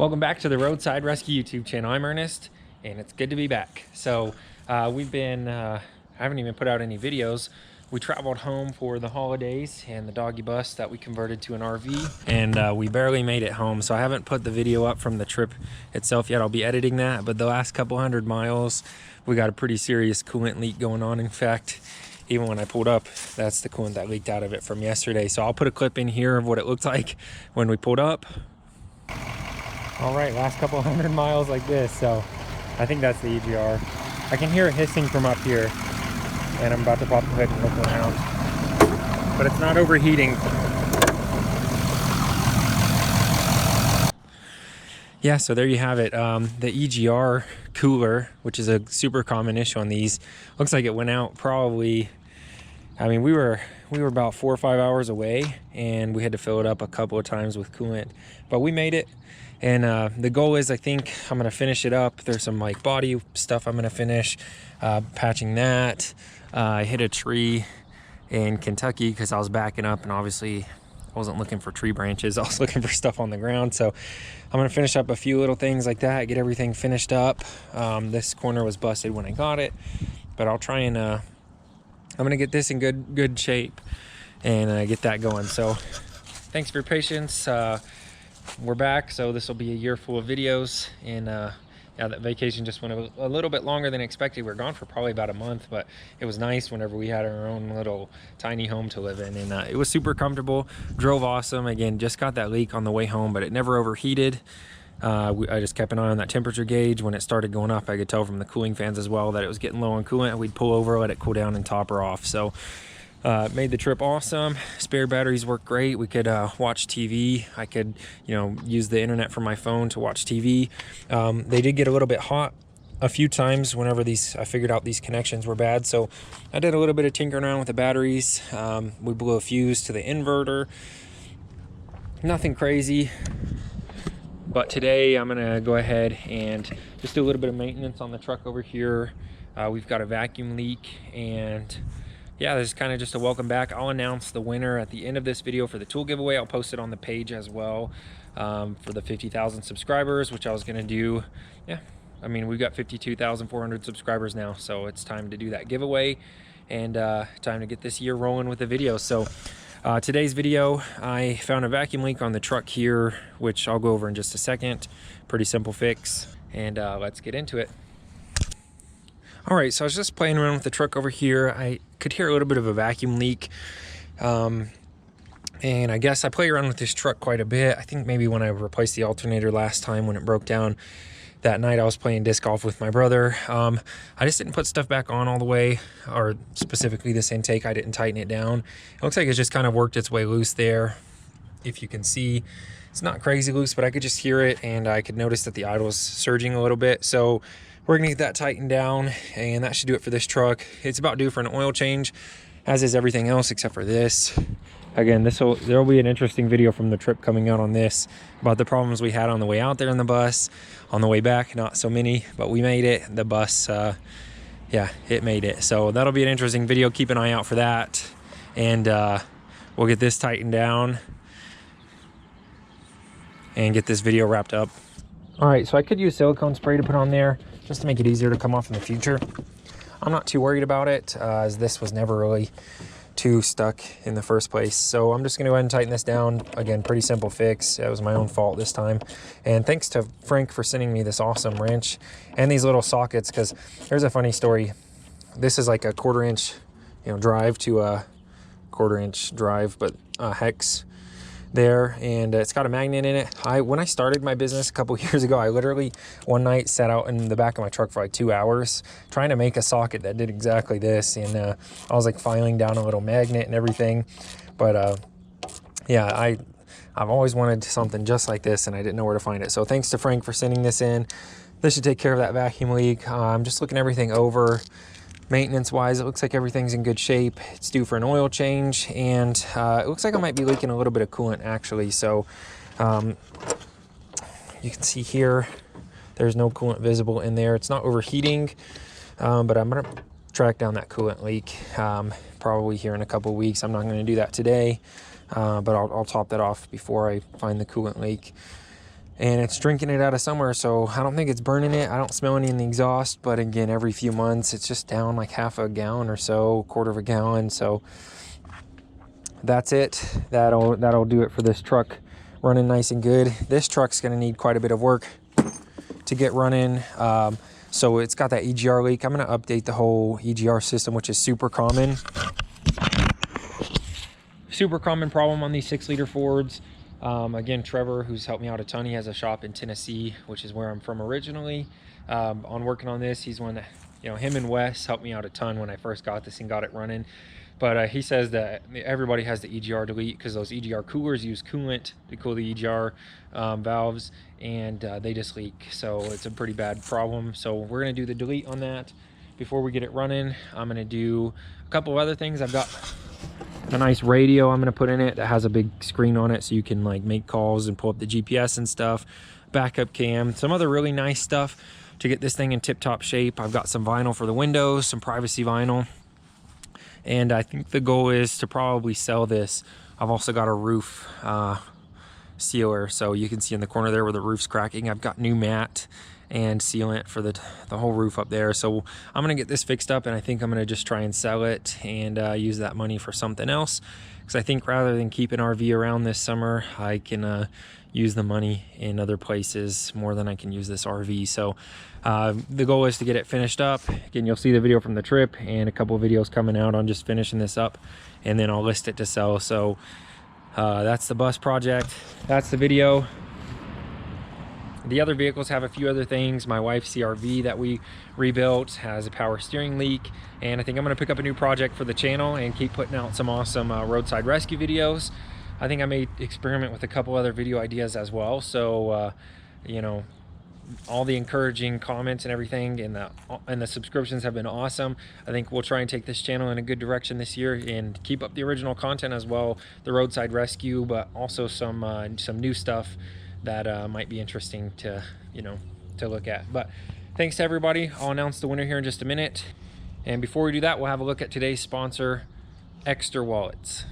Welcome back to the Roadside Rescue YouTube channel. I'm Ernest, and it's good to be back. So we've been, I haven't even put out any videos. We traveled home for the holidays and the doggy bus that we converted to an RV, and we barely made it home. So I haven't put the video up from the trip itself yet. I'll be editing that, but the last couple hundred miles, we got a pretty serious coolant leak going on. In fact, even when I pulled up, that's the coolant that leaked out of it from yesterday. So I'll put a clip in here of what it looked like when we pulled up. All right, last couple hundred miles like this, so I think that's the 𝐒𝐸𝑞𝐳. I can hear it hissing from up here, and I'm about to pop the hood and look around, but it's not overheating. Yeah, so there you have it. The 𝐒𝐸𝑞𝐳 cooler, which is a super common issue on these, looks like it went out probably, I mean, we were about 4 or 5 hours away, and we had to fill it up a couple of times with coolant, but we made it. And the goal is, I think I'm gonna finish it up. There's some like body stuff I'm gonna finish, patching that. I hit a tree in Kentucky because I was backing up, and obviously I wasn't looking for tree branches. I was looking for stuff on the ground. So I'm gonna finish up a few little things like that, get everything finished up. This corner was busted when I got it, but I'll try and I'm gonna get this in good shape and get that going. So thanks for your patience. We're back, so this will be a year full of videos, and yeah, that vacation just went a little bit longer than expected. We were gone for probably about a month, but it was nice whenever we had our own little tiny home to live in, and it was super comfortable. Drove awesome. Again, just got that leak on the way home, but it never overheated. I just kept an eye on that temperature gauge. When it started going up, I could tell from the cooling fans as well that it was getting low on coolant. We'd pull over, let it cool down, and top her off. So made the trip awesome. Spare batteries work great. We could watch TV. I could, use the internet from my phone to watch TV. They did get a little bit hot a few times whenever I figured out these connections were bad. So I did a little bit of tinkering around with the batteries. We blew a fuse to the inverter. Nothing crazy. But today I'm gonna go ahead and just do a little bit of maintenance on the truck over here. We've got a vacuum leak, and yeah, this is kind of just a welcome back. I'll announce the winner at the end of this video for the tool giveaway. I'll post it on the page as well for the 50,000 subscribers, which I was gonna do. Yeah, I mean, we've got 52,400 subscribers now, so it's time to do that giveaway, and time to get this year rolling with the video. So today's video, I found a vacuum leak on the truck here, which I'll go over in just a second. Pretty simple fix, and let's get into it. All right, so I was just playing around with the truck over here. I could hear a little bit of a vacuum leak. And I guess I play around with this truck quite a bit. I think maybe when I replaced the alternator last time when it broke down that night, I was playing disc golf with my brother. I just didn't put stuff back on all the way, or specifically this intake, I didn't tighten it down. It looks like it just kind of worked its way loose there. If you can see, it's not crazy loose, but I could just hear it, and I could notice that the idle's surging a little bit. So we're gonna get that tightened down, and that should do it for this truck. It's about due for an oil change, as is everything else except for this. Again, there'll be an interesting video from the trip coming out on this about the problems we had on the way out there in the bus. On the way back, not so many, but we made it. The bus, yeah, it made it. So that'll be an interesting video. Keep an eye out for that, and we'll get this tightened down and get this video wrapped up. All right, so I could use silicone spray to put on there just to make it easier to come off in the future. I'm not too worried about it, as this was never really too stuck in the first place. So I'm just gonna go ahead and tighten this down. Again, pretty simple fix. It was my own fault this time. And thanks to Frank for sending me this awesome wrench and these little sockets, because there's a funny story. This is like a 1/4 inch, drive to a 1/4 inch drive, but hex there, and it's got a magnet in it. When I started my business a couple years ago, I literally one night sat out in the back of my truck for like 2 hours trying to make a socket that did exactly this, and I was like filing down a little magnet and everything. But yeah, I've always wanted something just like this, and I didn't know where to find it. So thanks to Frank for sending this in. This should take care of that vacuum leak. I'm just looking everything over. Maintenance wise, it looks like everything's in good shape. It's due for an oil change, and it looks like I might be leaking a little bit of coolant actually. So you can see here, there's no coolant visible in there. It's not overheating, but I'm gonna track down that coolant leak probably here in a couple of weeks. I'm not gonna do that today, but I'll top that off before I find the coolant leak. and it's drinking it out of somewhere, so I don't think it's burning it. I don't smell any in the exhaust, but again, every few months it's just down like half a gallon or so, quarter of a gallon. So that's it. That'll do it for this truck running nice and good. This truck's going to need quite a bit of work to get running. So it's got that EGR leak. I'm going to update the whole EGR system, which is super common problem on these 6-liter Fords. Again, Trevor, who's helped me out a ton, he has a shop in Tennessee, which is where I'm from originally. On working on this, he's one that, you know, him and Wes helped me out a ton when I first got this and got it running. But he says that everybody has the EGR delete because those EGR coolers use coolant to cool the EGR valves, and they just leak. So it's a pretty bad problem. So we're going to do the delete on that before we get it running. I'm going to do a couple of other things. I've got a nice radio I'm going to put in it that has a big screen on it so you can like make calls and pull up the GPS and stuff. Backup cam, some other really nice stuff to get this thing in tip-top shape. I've got some vinyl for the windows, some privacy vinyl. And I think the goal is to probably sell this. I've also got a roof sealer, so you can see in the corner there where the roof's cracking. I've got new mat and sealant for the whole roof up there. So I'm gonna get this fixed up, and I think I'm gonna just try and sell it and use that money for something else. Because I think rather than keep an RV around this summer, I can use the money in other places more than I can use this RV. So the goal is to get it finished up. Again, you'll see the video from the trip and a couple of videos coming out on just finishing this up, and then I'll list it to sell. So that's the bus project. That's the video. The other vehicles have a few other things. My wife's CRV that we rebuilt has a power steering leak, and I think I'm going to pick up a new project for the channel and keep putting out some awesome roadside rescue videos. I think I may experiment with a couple other video ideas as well. So you know, all the encouraging comments and everything and the subscriptions have been awesome. I think we'll try and take this channel in a good direction this year and keep up the original content as well, the roadside rescue, but also some new stuff that might be interesting to, you know, to look at. But thanks to everybody. I'll announce the winner here in just a minute, and before we do that, we'll have a look at today's sponsor, 𝘮𝑒𝑅 Wallets.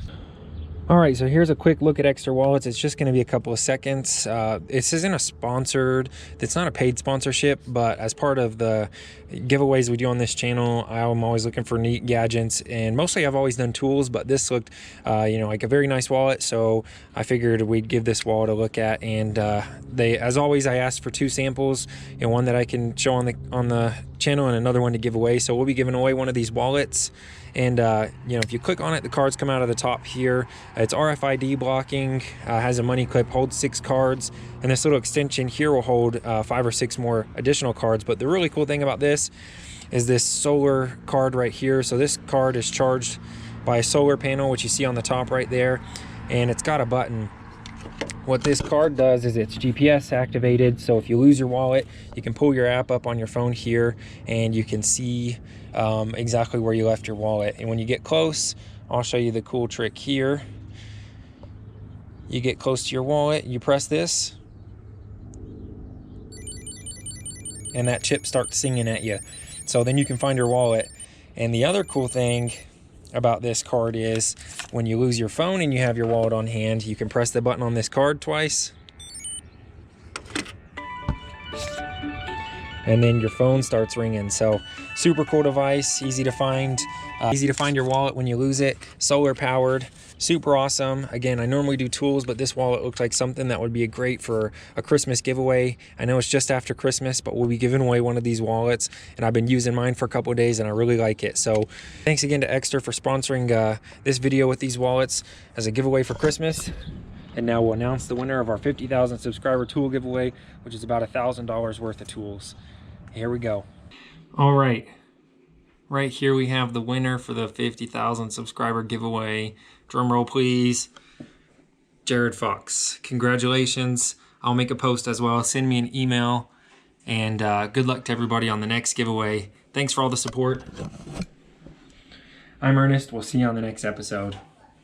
All right, so here's a quick look at 𝘮𝑒𝑅 Wallets. It's just going to be a couple of seconds. This isn't a sponsored, it's not a paid sponsorship, but as part of the giveaways we do on this channel, I'm always looking for neat gadgets, and mostly I've always done tools, but this looked, you know, like a very nice wallet, so I figured we'd give this wallet a look at. And as always, I asked for 2 samples, you know, one that I can show on the channel and another one to give away. So we'll be giving away one of these wallets. And you know, if you click on it, the cards come out of the top here. It's RFID blocking, has a money clip, holds 6 cards, and this little extension here will hold 5 or 6 more additional cards. But the really cool thing about this is this solar card right here. So this card is charged by a solar panel, which you see on the top right there, and it's got a button. What this card does is it's GPS activated, so if you lose your wallet, you can pull your app up on your phone here and you can see exactly where you left your wallet. And when you get close, I'll show you the cool trick here. You get close to your wallet, you press this, and that chip starts singing at you. So then you can find your wallet. And the other cool thing about this card is when you lose your phone and you have your wallet on hand, you can press the button on this card twice, and then your phone starts ringing. So super cool device, easy to find your wallet when you lose it, solar powered, super awesome. Again, I normally do tools, but this wallet looked like something that would be great for a Christmas giveaway. I know it's just after Christmas, but we'll be giving away one of these wallets, and I've been using mine for a couple of days and I really like it. So thanks again to 𝘮𝑒𝑅 for sponsoring this video with these wallets as a giveaway for Christmas. And now we'll announce the winner of our 50,000 subscriber tool giveaway, which is about $1,000 worth of tools. Here we go. All right. Right here we have the winner for the 50,000 subscriber giveaway. Drum roll, please. Jared Fox. Congratulations. I'll make a post as well. Send me an email. And good luck to everybody on the next giveaway. Thanks for all the support. I'm Ernest. We'll see you on the next episode.